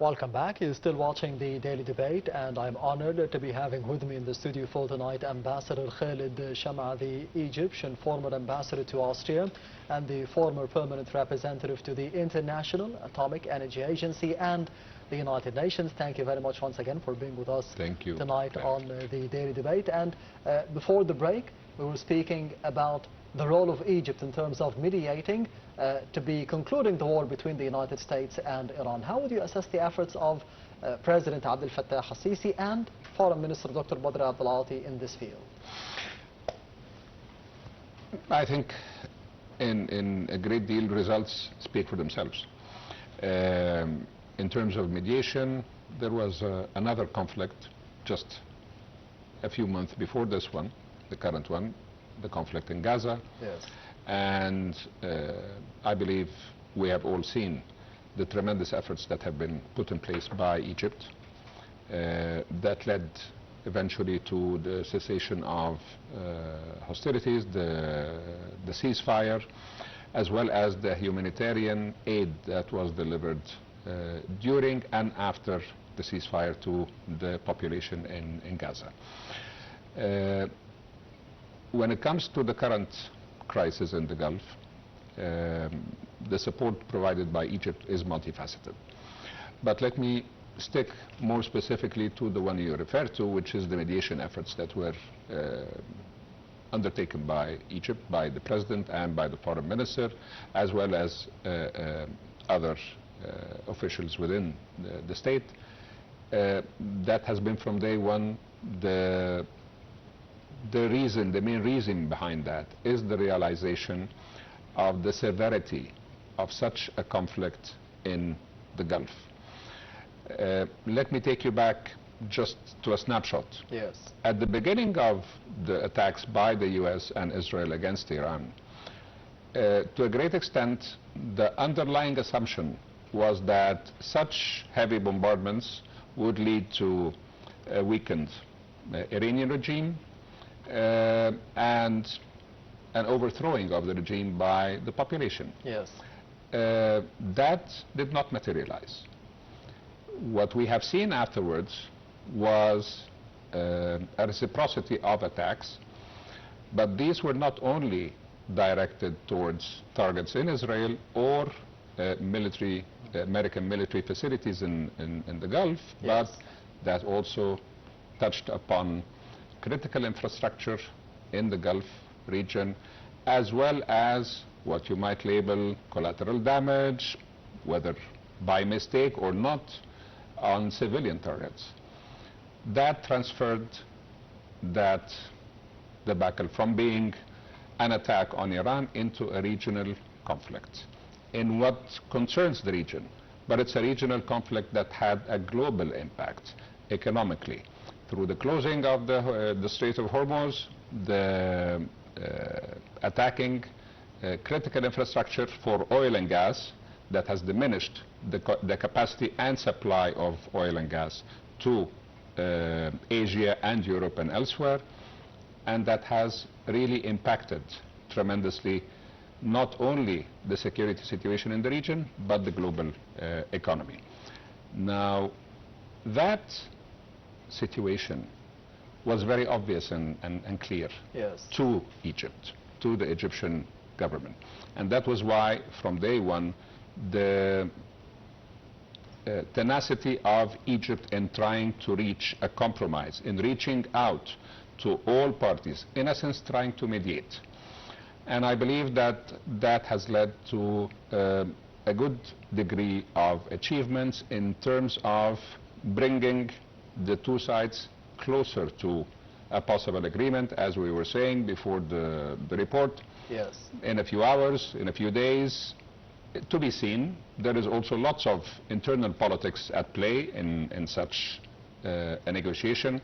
Welcome back. You're still watching the Daily Debate, and I'm honored to be having with me in the studio for tonight Ambassador Khaled, Shamaa, the Egyptian former ambassador to Austria and the former permanent representative to the International Atomic Energy Agency and the United Nations. Thank you very much once again for being with us tonight on the Daily Debate. And before the break, we were speaking about the role of Egypt in terms of mediating to be concluding the war between the United States and Iran. How would you assess the efforts of President Abdel Fattah al-Sisi and Foreign Minister Dr. Badr Abdulati in this field? I think in a great deal results speak for themselves. In terms of mediation, there was another conflict just a few months before this one, the current one, the conflict in Gaza. Yes. And I believe we have all seen the tremendous efforts that have been put in place by Egypt that led eventually to the cessation of hostilities, the ceasefire, as well as the humanitarian aid that was delivered during and after the ceasefire to the population in Gaza. When it comes to the current crisis in the Gulf, the support provided by Egypt is multifaceted. But let me stick more specifically to the one you referred to, which is the mediation efforts that were undertaken by Egypt, by the President and by the Foreign Minister, as well as other officials within the state. That has been from day one the main reason behind that is the realization of the severity of such a conflict in the Gulf. Let me take you back just to a snapshot. Yes. At the beginning of the attacks by the US and Israel against Iran, to a great extent, the underlying assumption was that such heavy bombardments would lead to a weakened Iranian regime, and an overthrowing of the regime by the population. Yes. That did not materialize. What we have seen afterwards was a reciprocity of attacks, but these were not only directed towards targets in Israel or American military facilities in the Gulf, yes, but that also touched upon critical infrastructure in the Gulf region, as well as what you might label collateral damage, whether by mistake or not, on civilian targets. That transferred that debacle from being an attack on Iran into a regional conflict in what concerns the region. But it's a regional conflict that had a global impact economically, through the closing of the Strait of Hormuz, the attacking critical infrastructure for oil and gas that has diminished the capacity and supply of oil and gas to Asia and Europe and elsewhere, and that has really impacted tremendously not only the security situation in the region, but the global economy. Now, that situation was very obvious and clear, yes, to Egypt, to the Egyptian government. And that was why, from day one, the tenacity of Egypt in trying to reach a compromise, in reaching out to all parties, in essence trying to mediate. And I believe that that has led to a good degree of achievements in terms of bringing the two sides closer to a possible agreement, as we were saying before the report. Yes. In a few hours, in a few days, to be seen. There is also lots of internal politics at play in such a negotiation.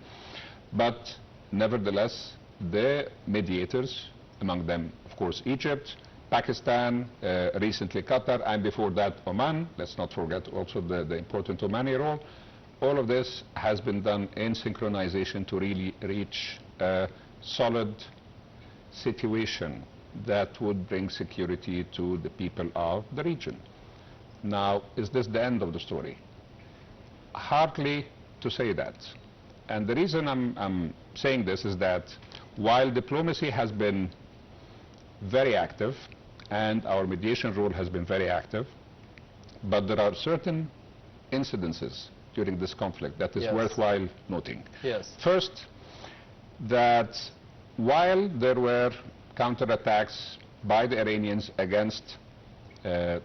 But nevertheless, the mediators, among them, of course, Egypt, Pakistan, recently Qatar, and before that Oman, let's not forget also the important Omani role. All of this has been done in synchronization to really reach a solid situation that would bring security to the people of the region. Now, is this the end of the story? hardly to say that. And the reason I'm saying this is that while diplomacy has been very active and our mediation role has been very active, but there are certain incidences during this conflict that is worthwhile noting. Yes. First, that while there were counterattacks by the Iranians against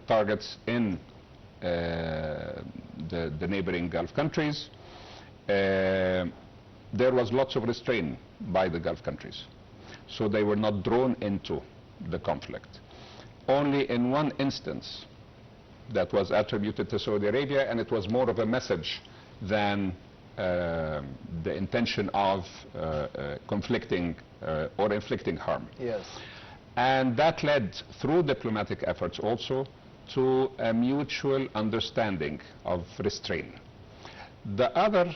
targets in the neighboring Gulf countries, there was lots of restraint by the Gulf countries. So they were not drawn into the conflict. Only in one instance that was attributed to Saudi Arabia, and it was more of a message than the intention of conflicting or inflicting harm. Yes. And that led, through diplomatic efforts also, to a mutual understanding of restraint. The other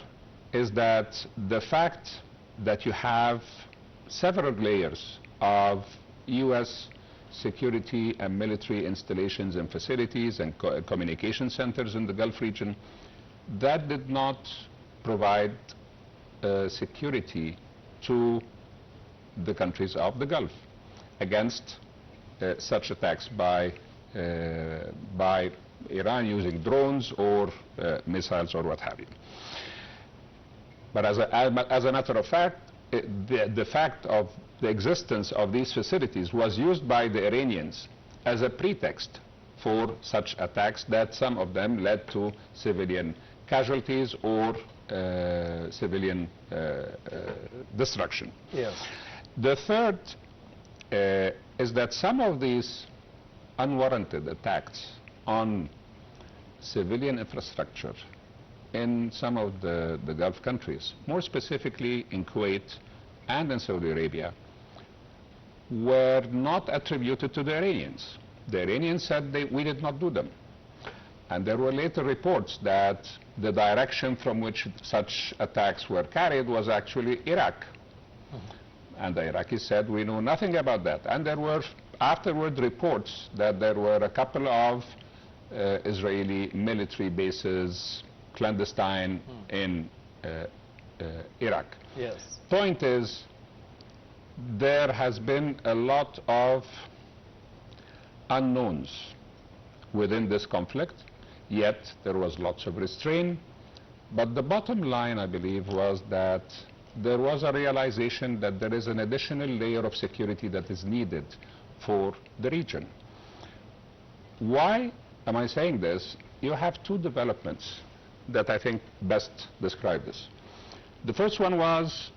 is that the fact that you have several layers of U.S. security and military installations and facilities and communication centers in the Gulf region, that did not provide security to the countries of the Gulf against such attacks by Iran using drones or missiles or what have you. But as a matter of fact, the fact of the existence of these facilities was used by the Iranians as a pretext for such attacks, that some of them led to civilian casualties or civilian destruction. Yes. The third is that some of these unwarranted attacks on civilian infrastructure in some of the Gulf countries, more specifically in Kuwait and in Saudi Arabia, were not attributed to the Iranians. The Iranians said we did not do them. And there were later reports that the direction from which such attacks were carried was actually Iraq. And the Iraqis said, we know nothing about that. And there were afterward reports that there were a couple of Israeli military bases, clandestine, in Iraq. Yes. Point is, there has been a lot of unknowns within this conflict, yet there was lots of restraint. But the bottom line, I believe, was that there was a realization that there is an additional layer of security that is needed for the region. Why am I saying this? You have two developments that I think best describe this. The first one was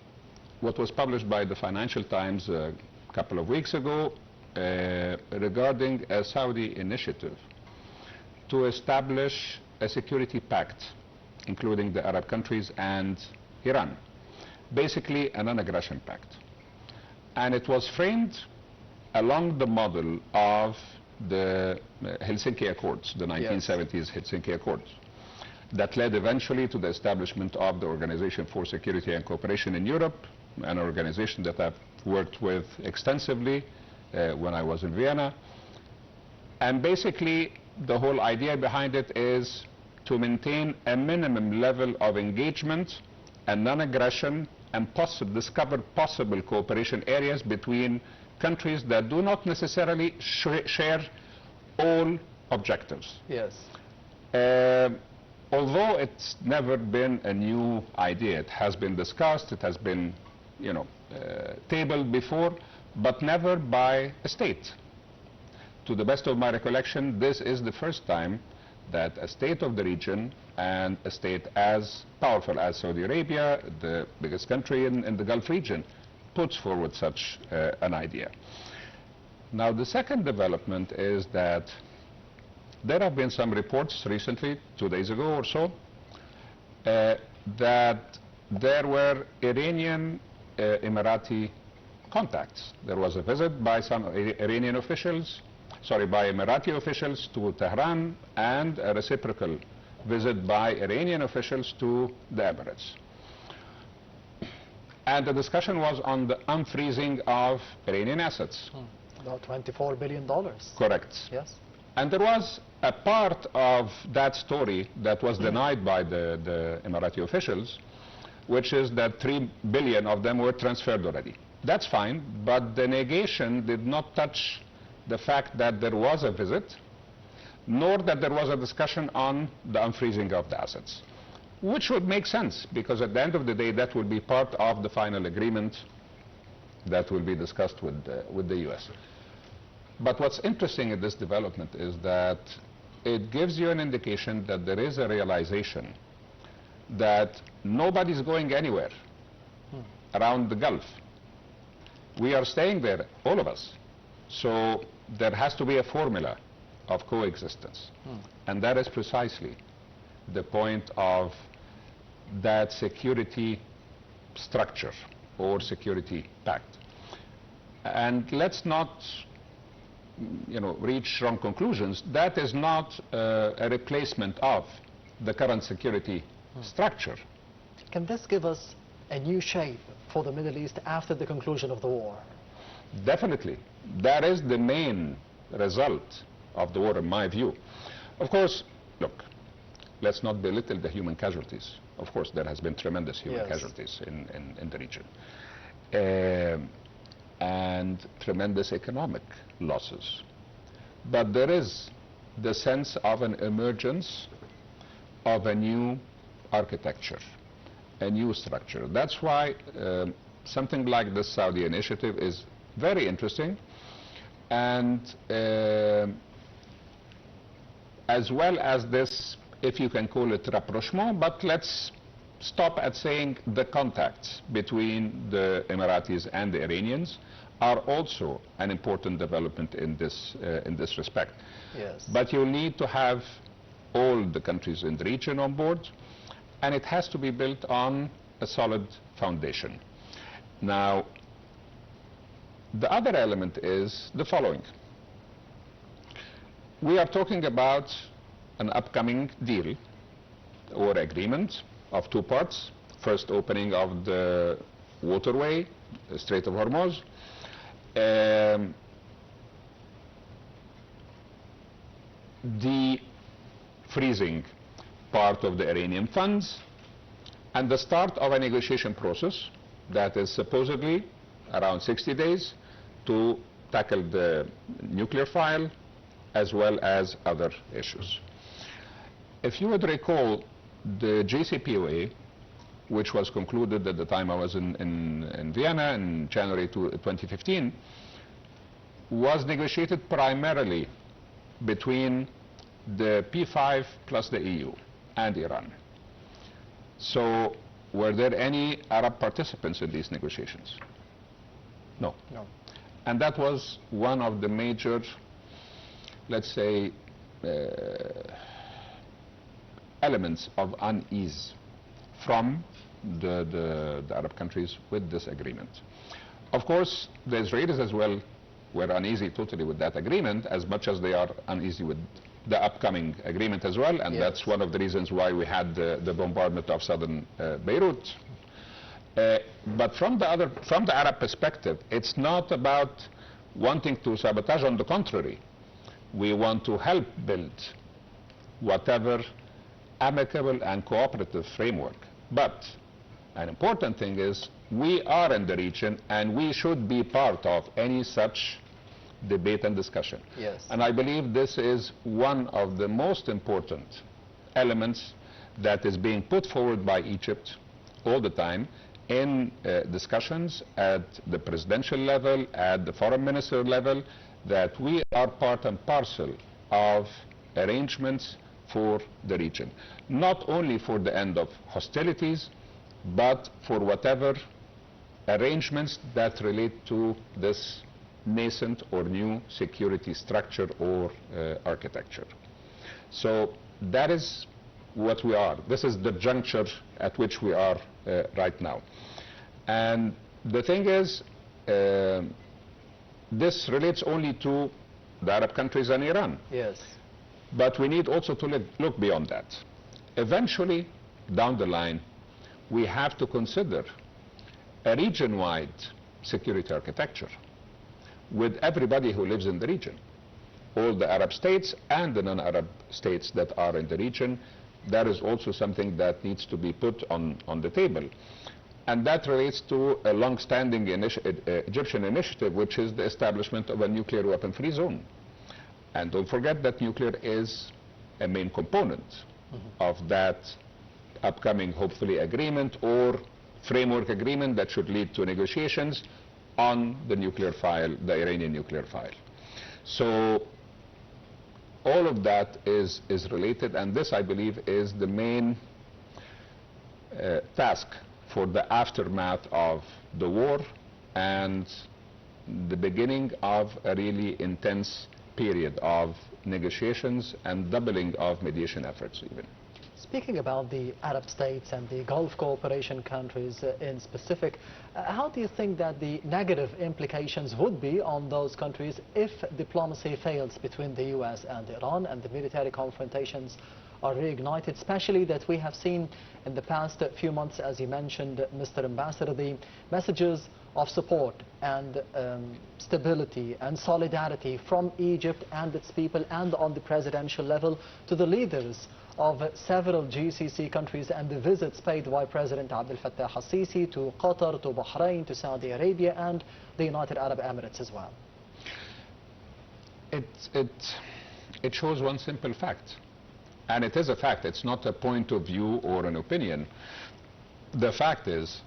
what was published by the Financial Times a couple of weeks ago regarding a Saudi initiative to establish a security pact, including the Arab countries and Iran, basically a non-aggression pact. And it was framed along the model of the Helsinki Accords, the 1970s Helsinki Accords, that led eventually to the establishment of the Organization for Security and Cooperation in Europe, an organization that I've worked with extensively when I was in Vienna. And basically, the whole idea behind it is to maintain a minimum level of engagement and non-aggression and discover possible cooperation areas between countries that do not necessarily share all objectives. Yes. Although it's never been a new idea, it has been discussed, it has been, tabled before, but never by a state. To the best of my recollection, this is the first time that a state of the region and a state as powerful as Saudi Arabia, the biggest country in the Gulf region, puts forward such an idea. Now, the second development is that there have been some reports recently, 2 days ago or so, that there were Iranian Emirati contacts. There was a visit by some Iranian officials, by Emirati officials to Tehran, and a reciprocal visit by Iranian officials to the Emirates. And the discussion was on the unfreezing of Iranian assets. About $24 billion. Correct. Yes. And there was a part of that story that was denied by the Emirati officials, which is that 3 billion of them were transferred already. That's fine, but the negation did not touch the fact that there was a visit, nor that there was a discussion on the unfreezing of the assets, which would make sense, because at the end of the day, that will be part of the final agreement that will be discussed with the US. But what's interesting in this development is that it gives you an indication that there is a realization that nobody's going anywhere around the Gulf. We are staying there, all of us. So there has to be a formula of coexistence. And that is precisely the point of that security structure or security pact. And let's not reach wrong conclusions. That is not a replacement of the current security structure. Can this give us a new shape for the Middle East after the conclusion of the war? Definitely. That is the main result of the war, in my view. Of course, look, let's not belittle the human casualties. Of course, there has been tremendous human casualties in the region. And tremendous economic losses. But there is the sense of an emergence of a new architecture, a new structure. That's why something like the Saudi initiative is very interesting, and as well as this, if you can call it rapprochement, but let's stop at saying the contacts between the Emiratis and the Iranians are also an important development in this respect. Yes. But you'll need to have all the countries in the region on board, and it has to be built on a solid foundation. Now, the other element is the following. We are talking about an upcoming deal or agreement of two parts. First, opening of the waterway, the Strait of Hormuz. The freezing part of the Iranian funds, and the start of a negotiation process that is supposedly around 60 days to tackle the nuclear file as well as other issues. If you would recall, the JCPOA, which was concluded at the time I was in Vienna in January 2015, was negotiated primarily between the P5 plus the EU and Iran. So were there any Arab participants in these negotiations? No. No. And that was one of the major, let's say, elements of unease from the Arab countries with this agreement. Of course, the Israelis as well were uneasy totally with that agreement, as much as they are uneasy with the upcoming agreement as well, and that's one of the reasons why we had the bombardment of southern Beirut. But from the Arab perspective, it's not about wanting to sabotage. On the contrary, we want to help build whatever amicable and cooperative framework. But an important thing is we are in the region and we should be part of any such debate and discussion. Yes. And I believe this is one of the most important elements that is being put forward by Egypt all the time in discussions at the presidential level, at the foreign minister level, that we are part and parcel of arrangements for the region. Not only for the end of hostilities, but for whatever arrangements that relate to this nascent or new security structure or architecture. So that is what we are. This is the juncture at which we are right now. And the thing is, this relates only to the Arab countries and Iran. Yes. But we need also to look beyond that. Eventually, down the line, we have to consider a region-wide security architecture with everybody who lives in the region. all the Arab states and the non-Arab states that are in the region. That is also something that needs to be put on the table. And that relates to a long-standing Egyptian initiative, which is the establishment of a nuclear weapon-free zone. And don't forget that nuclear is a main component of that upcoming, hopefully, agreement or framework agreement that should lead to negotiations on the nuclear file, the Iranian nuclear file. So all of that is related, and this, I believe, is the main task for the aftermath of the war and the beginning of a really intense period of negotiations and doubling of mediation efforts even. Speaking about the Arab states and the Gulf cooperation countries in specific, how do you think that the negative implications would be on those countries if diplomacy fails between the US and Iran and the military confrontations are reignited, especially that we have seen in the past few months, as you mentioned, Mr. Ambassador, the messages of support and stability and solidarity from Egypt and its people and on the presidential level to the leaders of several GCC countries and the visits paid by President Abdel Fattah al-Sisi to Qatar, to Bahrain, to Saudi Arabia and the United Arab Emirates as well. It shows one simple fact, and it is a fact. It's not a point of view or an opinion. The fact is,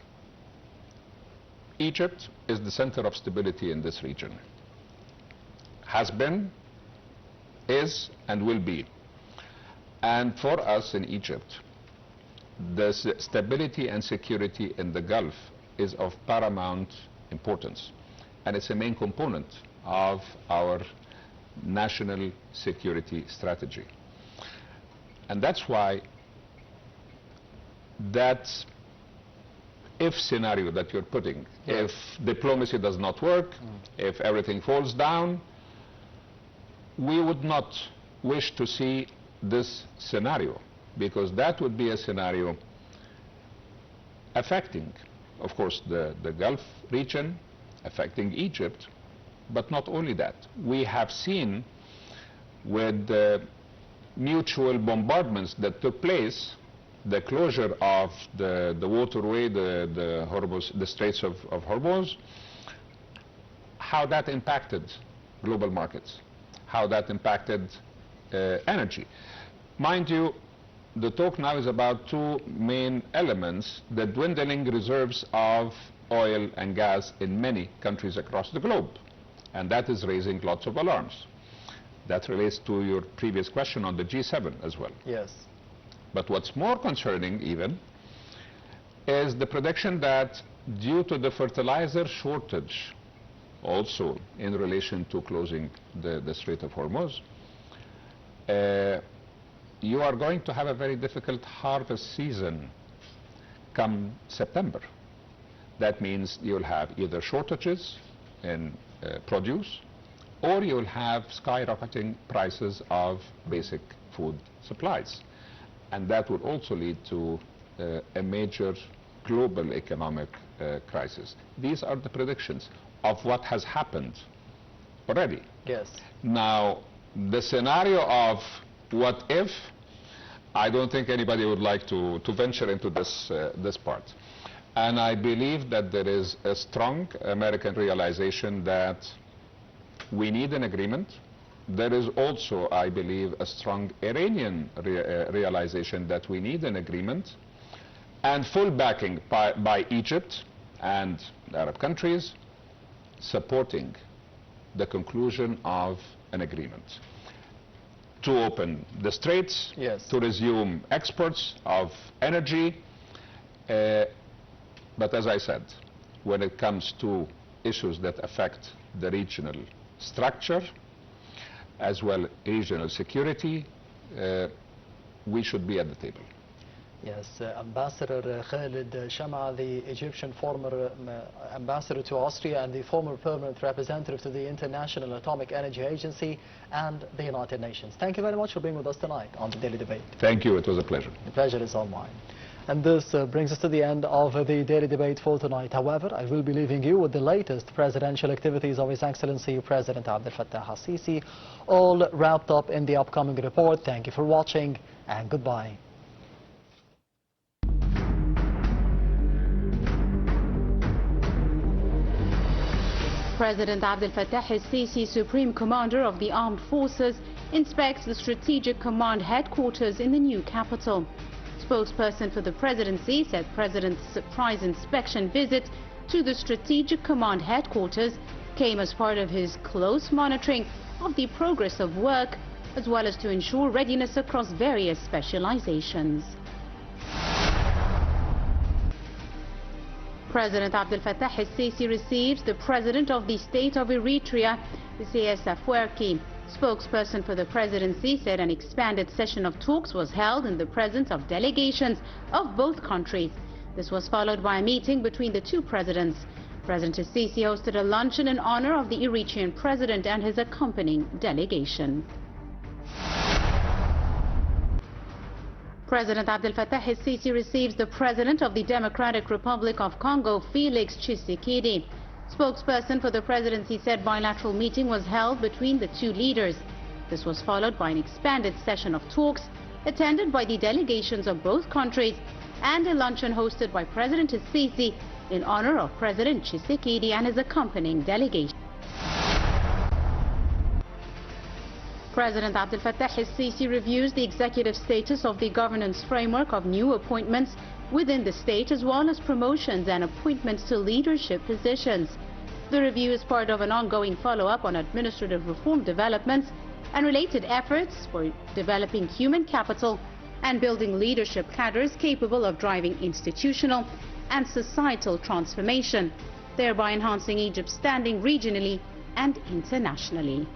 Egypt is the center of stability in this region. Has been, is, and will be. And for us in Egypt, the stability and security in the Gulf is of paramount importance. And it's a main component of our national security strategy. And that's why that if scenario that you're putting, if diplomacy does not work, if everything falls down, we would not wish to see this scenario, because that would be a scenario affecting, of course, the Gulf region, affecting Egypt, but not only that. We have seen with the mutual bombardments that took place, the closure of the waterway, the Straits of Hormuz, how that impacted global markets, how that impacted energy. Mind you, the talk now is about two main elements: the dwindling reserves of oil and gas in many countries across the globe, and that is raising lots of alarms. That relates to your previous question on the G7 as well. Yes. But what's more concerning even is the prediction that due to the fertilizer shortage, also in relation to closing the Strait of Hormuz, you are going to have a very difficult harvest season come September. That means you'll have either shortages in produce, or you'll have skyrocketing prices of basic food supplies. And that would also lead to a major global economic crisis. These are the predictions of what has happened already. Yes. Now, the scenario of what if, I don't think anybody would like to venture into this part. And I believe that there is a strong American realization that we need an agreement. There is also, I believe, a strong Iranian realization that we need an agreement, and full backing by Egypt and the Arab countries supporting the conclusion of an agreement to open the straits, yes, to resume exports of energy. But as I said, when it comes to issues that affect the regional structure, as well regional security, we should be at the table. Yes, Ambassador Khaled Shamaa, the Egyptian former ambassador to Austria and the former permanent representative to the International Atomic Energy Agency and the United Nations. Thank you very much for being with us tonight on the Daily Debate. Thank you. It was a pleasure. The pleasure is all mine. And this brings us to the end of the daily debate for tonight. However, I will be leaving you with the latest presidential activities of His Excellency President Abdel Fattah al-Sisi, all wrapped up in the upcoming report. Thank you for watching and goodbye. President Abdel Fattah al-Sisi, Supreme Commander of the Armed Forces, inspects the Strategic Command headquarters in the new capital. Spokesperson for the presidency said President's surprise inspection visit to the Strategic Command headquarters came as part of his close monitoring of the progress of work, as well as to ensure readiness across various specializations. President Abdel Fattah al-Sisi receives the President of the State of Eritrea, Isaias Afwerki. Spokesperson for the presidency said an expanded session of talks was held in the presence of delegations of both countries. This was followed by a meeting between the two presidents. President al-Sisi hosted a luncheon in honor of the Eritrean president and his accompanying delegation. President Abdel Fattah al-Sisi receives the President of the Democratic Republic of Congo, Felix Tshisekedi. Spokesperson for the presidency said bilateral meeting was held between the two leaders. This was followed by an expanded session of talks attended by the delegations of both countries and a luncheon hosted by President al-Sisi in honor of President Tshisekedi and his accompanying delegation. President Abdel Fattah al-Sisi reviews the executive status of the governance framework of new appointments within the state, as well as promotions and appointments to leadership positions. The review is part of an ongoing follow-up on administrative reform developments and related efforts for developing human capital and building leadership cadres capable of driving institutional and societal transformation, thereby enhancing Egypt's standing regionally and internationally.